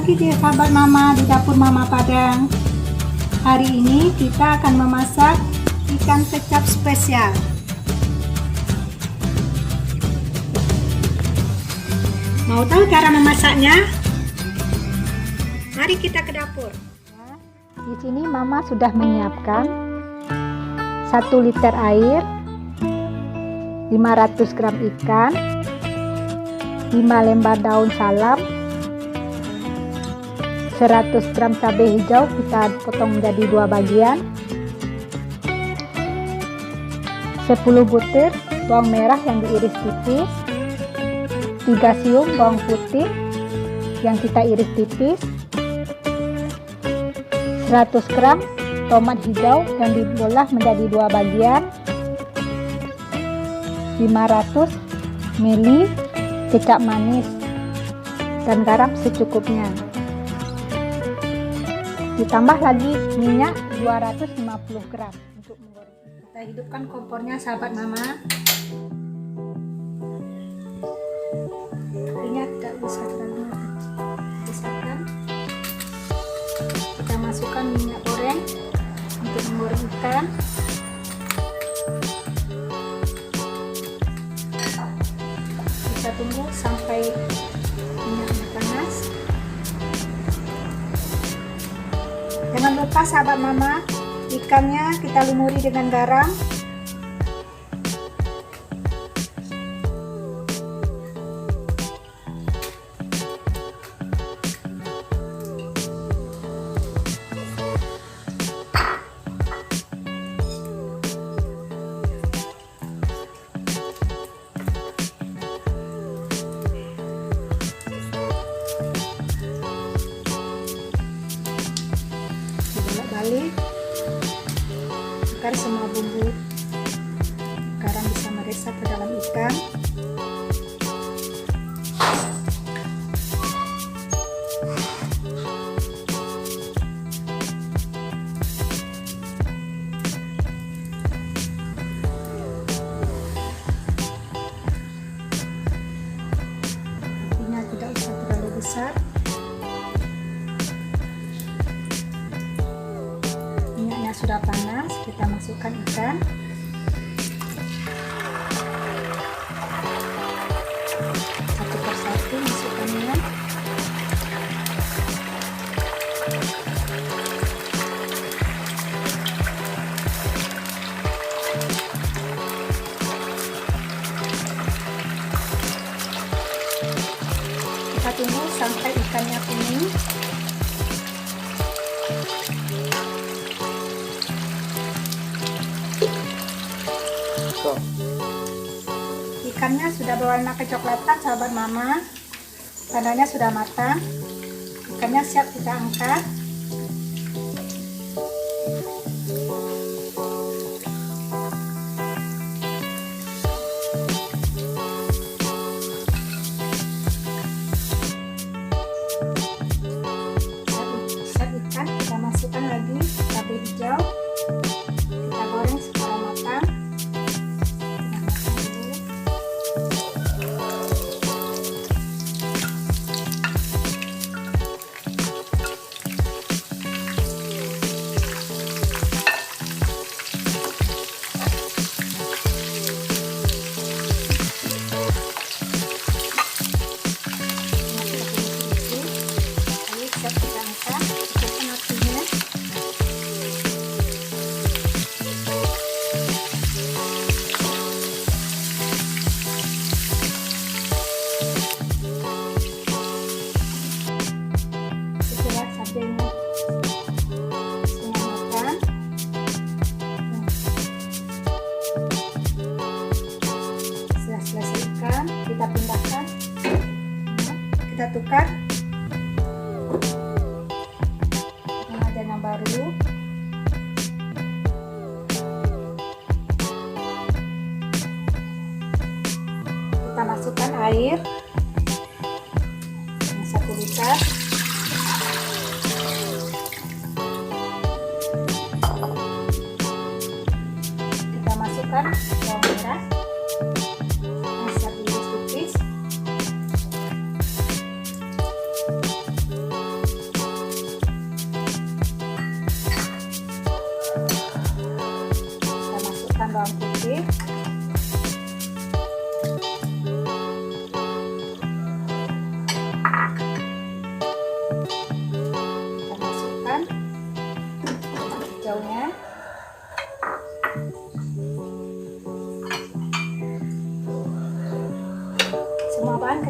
lagi di sahabat mama di dapur Mama Padang. Hari ini kita akan memasak ikan kecap spesial. Mau tahu cara memasaknya? Mari kita ke dapur. Di sini Mama sudah menyiapkan 1 liter air, 500 gram ikan, 5 lembar daun salam, 100 gram cabai hijau kita potong menjadi 2 bagian, 10 butir bawang merah yang diiris tipis, 3 siung bawang putih yang kita iris tipis, 100 gram tomat hijau yang dibelah menjadi 2 bagian, 500 ml kecap manis dan garam secukupnya. Ditambah lagi minyak 250 gram untuk menggoreng. Kita hidupkan kompornya sahabat mama. Minyak tidak usah terlalu besarkan. Kita masukkan minyak goreng untuk menggoreng ikan. Kita tunggu sampai minyaknya panas. Jangan lupa sahabat mama, ikannya kita lumuri dengan garam. Balik agar semua bumbu garam bisa meresap ke dalam ikan. Apinya tidak usah terlalu besar. Sudah panas, kita masukkan ikan. Satu persatu masukkannya. Kita tunggu sampai ikannya kuning. Ikannya sudah berwarna kecoklatan sahabat mama, tandanya sudah matang. Ikannya siap kita angkat. Siap ikan, kita masukkan lagi cabai hijau. Kita goreng supaya matang. Kita pindahkan, kita tukar dengan yang baru. Kita masukkan air yang 1 liter. Kita masukkan bawang merah.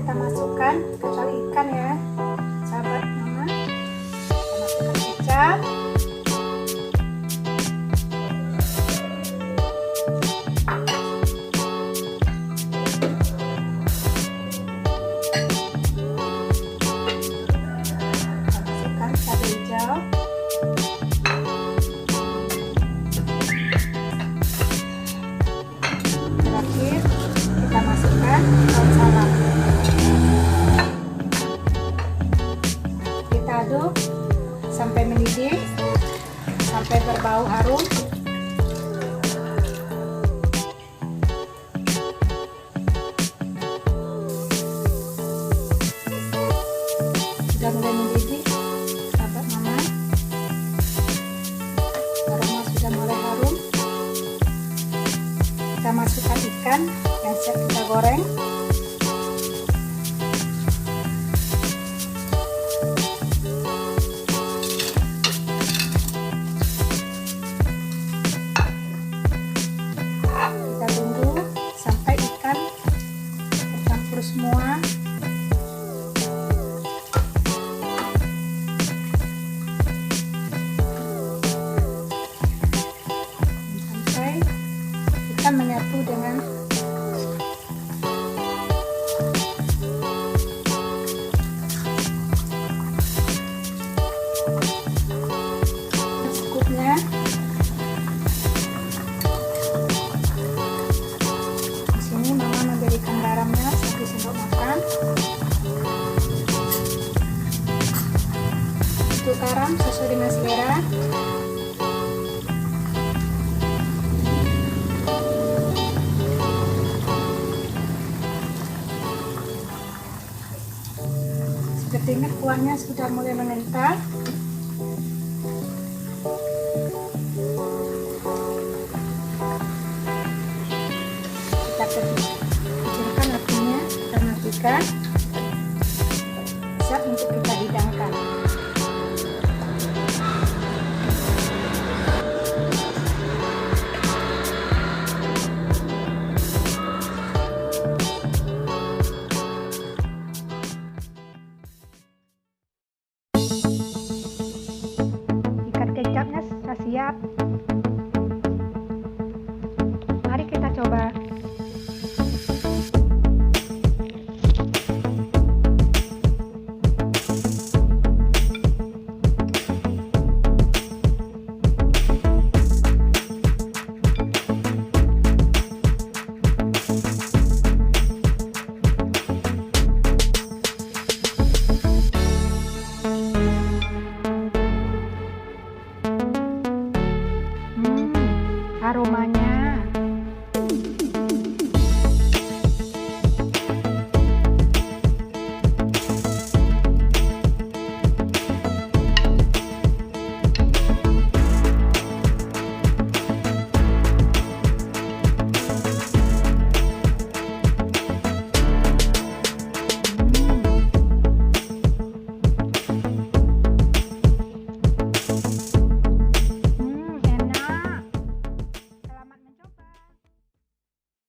kita masukkan kecuali ikan ya, sahabat mama. Kita masukkan kecap. Masukkan cabai hijau. Terakhir kita masukkan daun salam. Kita aduk sampai mendidih, sampai berbau harum. Sudah mulai mendidih, sahabat mama. Aroma sudah mulai harum. Kita masukkan ikan yang siap kita goreng. Kita tunggu sampai ikan tercampur semua. Sampai ikan menyatu dengan secukupnya. Di sini mama memberikan garamnya 1 sendok makan. Untuk garam sesuai dengan selera. Sepertinya kuahnya sudah mulai mengental. Kita kecilkan apinya, kita matikan. Siap untuk kita hidangkan. Kecapnya sudah siap. Mari kita coba. Aromanya